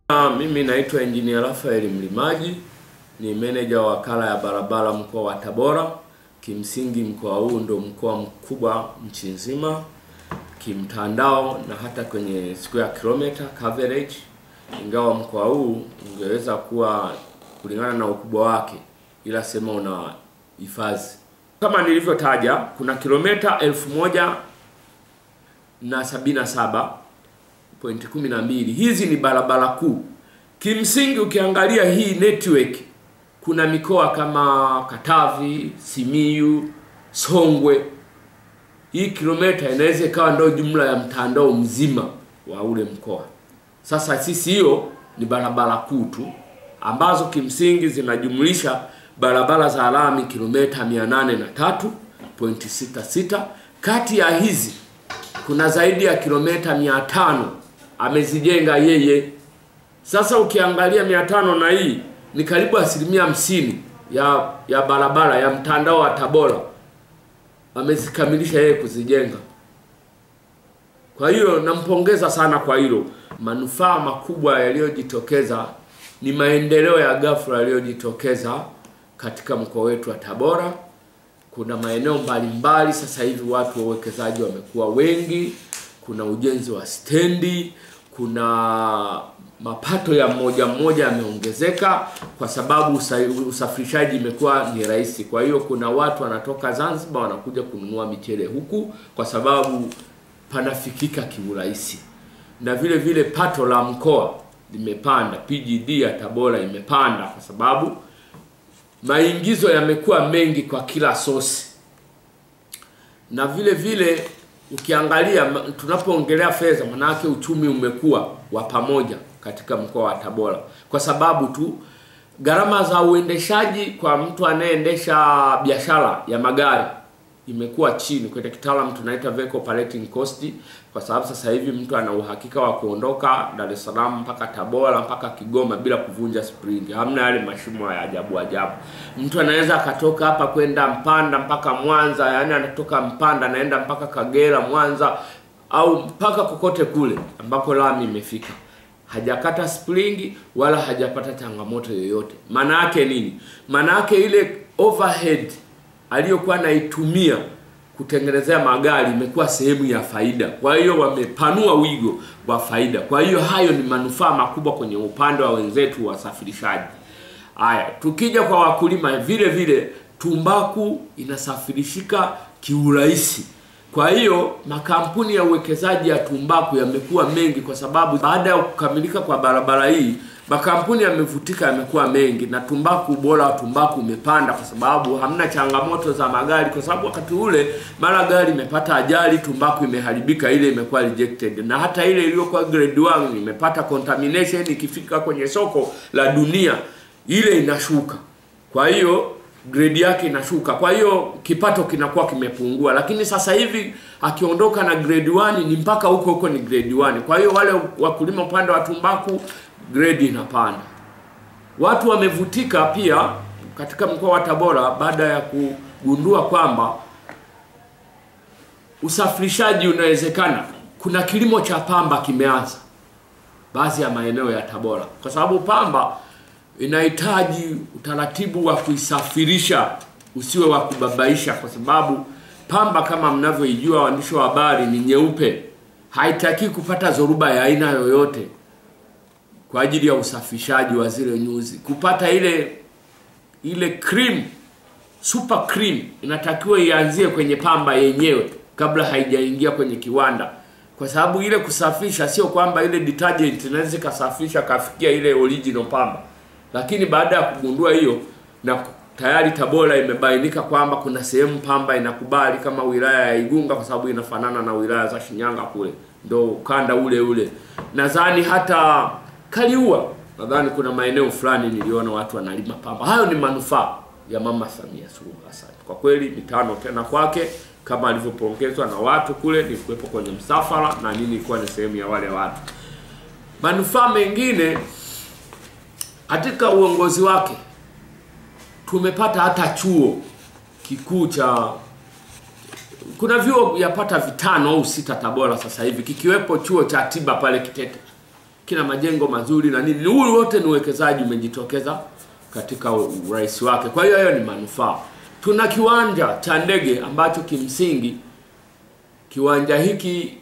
Mimi naitwa Engineer Raphael Mlimaji, ni meneja wa wakala ya barabara mkoa wa Tabora. Kimsingi mkoa huu ndio mkoa mkubwa nchi nzima kimtandao na hata kwenye square kilometer coverage, ingawa mkoa huu ungeweza kuwa kulingana na ukubwa wake ila sema una hifadhi. Kama nilivyotaja, kuna kilomita 1077.12. Hizi ni barabara kuu. Kimsingi ukiangalia hii network, kuna mikoa kama Katavi, Simiyu, Songwe. Hii kilomita inaweza ikawa ndio jumla ya mtandao mzima wa ule mkoa. Sasa sisi hiyo ni barabara kuu tu ambazo kimsingi zinajumlisha barabara za lami kilomita 803.66. Kati ya hizi kuna zaidi ya kilomita 500 amezijenga yeye. Sasa ukiangalia 500 na hii ni karibu 50% ya barabara ya mtandao wa Tabora amezikamilisha yeye kuzijenga. Kwa hiyo nampongeza sana kwa hilo. Manufaa makubwa yaliyojitokeza ni maendeleo ya ghafla yaliyojitokeza katika mkoa wetu wa Tabora. Kuna maeneo mbalimbali sasa hivi watu wawekezaji wamekuwa wengi, kuna ujenzi wa stendi, kuna mapato ya mmoja yameongezeka kwa sababu usafirishaji imekuwa ni rahisi. Kwa hiyo kuna watu wanatoka Zanzibar wanakuja kununua michele huku kwa sababu panafikika kiurahisi. Na vile vile pato la mkoa limepanda, PGD ya Tabora imepanda kwa sababu maingizo yamekuwa mengi kwa kila sosi. Na vile vile ukiangalia tunapoongelea fedha, maana yake uchumi umekuwa wa pamoja katika mkoa wa Tabora kwa sababu tu gharama za uendeshaji kwa mtu anayeendesha biashara ya magari imekuwa chini. Kwa kitaalamu tunaita vehicle operating cost, kwa sababu sasa hivi mtu ana uhakika wa kuondoka Dar es Salaam mpaka Tabora mpaka Kigoma bila kuvunja spring. Hamna yale mashimo ya ajabu. Mtu anaweza akatoka hapa kwenda Mpanda mpaka Mwanza, yani anatoka Mpanda anaenda mpaka Kagera, Mwanza au mpaka kokote kule ambako lami imefika. Hajakata spring wala hajapata changamoto yoyote. Maana yake nini? Maana yake ile overhead aliyokuwa anaitumia kutengenezea magari imekuwa sehemu ya faida. Kwa hiyo wamepanua wigo wa faida. Kwa hiyo hayo ni manufaa makubwa kwenye upande wa wenzetu wasafirishaji. Haya, tukija kwa wakulima, vile vile tumbaku inasafirishika kiurahisi. Kwa hiyo makampuni ya uwekezaji ya tumbaku yamekuwa mengi kwa sababu baada ya kukamilika kwa barabara hii makampuni yamevutika, yamekuwa mengi, na tumbaku, ubora wa tumbaku umepanda kwa sababu hamna changamoto za magari. Kwa sababu wakati ule mara gari imepata ajali, tumbaku imeharibika, ile imekuwa rejected, na hata ile iliyokuwa grade 1 imepata contamination, ikifika kwenye soko la dunia ile inashuka. Kwa hiyo grade yake inashuka, kwa hiyo kipato kinakuwa kimepungua. Lakini sasa hivi akiondoka na grade 1 ni mpaka huko ni grade 1. Kwa hiyo wale wakulima upande wa tumbaku grade inapanda. Watu wamevutika pia katika mkoa wa Tabora baada ya kugundua kwamba usafirishaji unawezekana. Kuna kilimo cha pamba kimeanza baadhi ya maeneo ya Tabora, kwa sababu pamba inahitaji utaratibu wa kuisafirisha usiwe wa kubabaisha, kwa sababu pamba kama mnavyoijua waandishi wa habari ni nyeupe, haitaki kupata zoruba ya aina yoyote kwa ajili ya usafirishaji wa zile nyuzi. Kupata ile cream, super cream, inatakiwa ianzie kwenye pamba yenyewe kabla haijaingia kwenye kiwanda. Kwa sababu ile kusafisha sio kwamba ile detergent inaweza kusafisha kafikia ile original pamba. Lakini baada ya kugundua hiyo, na tayari Tabora imebainika kwamba kuna sehemu pamba inakubali kama wilaya ya Igunga, kwa sababu inafanana na wilaya za Shinyanga kule, ndio ukanda ule. Nadhani hata Kaliua, nadhani kuna maeneo fulani niliona watu wanalima pamba. Hayo ni manufaa ya Mama Samia Suluhu Hassan. Kwa kweli mitano tena kwake, kama alivyopongezwa na watu kule, nilikuwepo kwenye msafara na nini, ilikuwa ni sehemu ya wale watu. Manufaa mengine katika uongozi wake, tumepata hata chuo kikuu cha, kuna vyuo yapata 5 au 6 Tabora sasa hivi, kikiwepo chuo cha tiba pale Kitete. kina majengo mazuri na nini. Huu wote ni uwekezaji umejitokeza katika urais wake. Kwa hiyo ni manufaa. Tuna kiwanja cha ndege ambacho kimsingi kiwanja hiki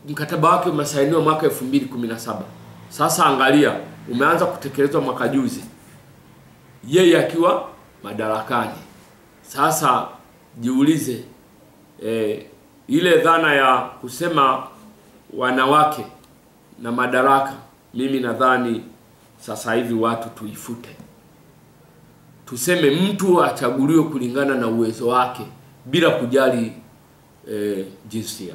mkataba wake umesainiwa mwaka 2017. Sasa angalia, umeanza kutekelezwa mwaka juzi, yeye akiwa madarakani. Sasa jiulize, ile dhana ya kusema wanawake na madaraka, mimi nadhani sasa hivi watu tuifute. Tuseme mtu achaguliwe kulingana na uwezo wake bila kujali jinsia.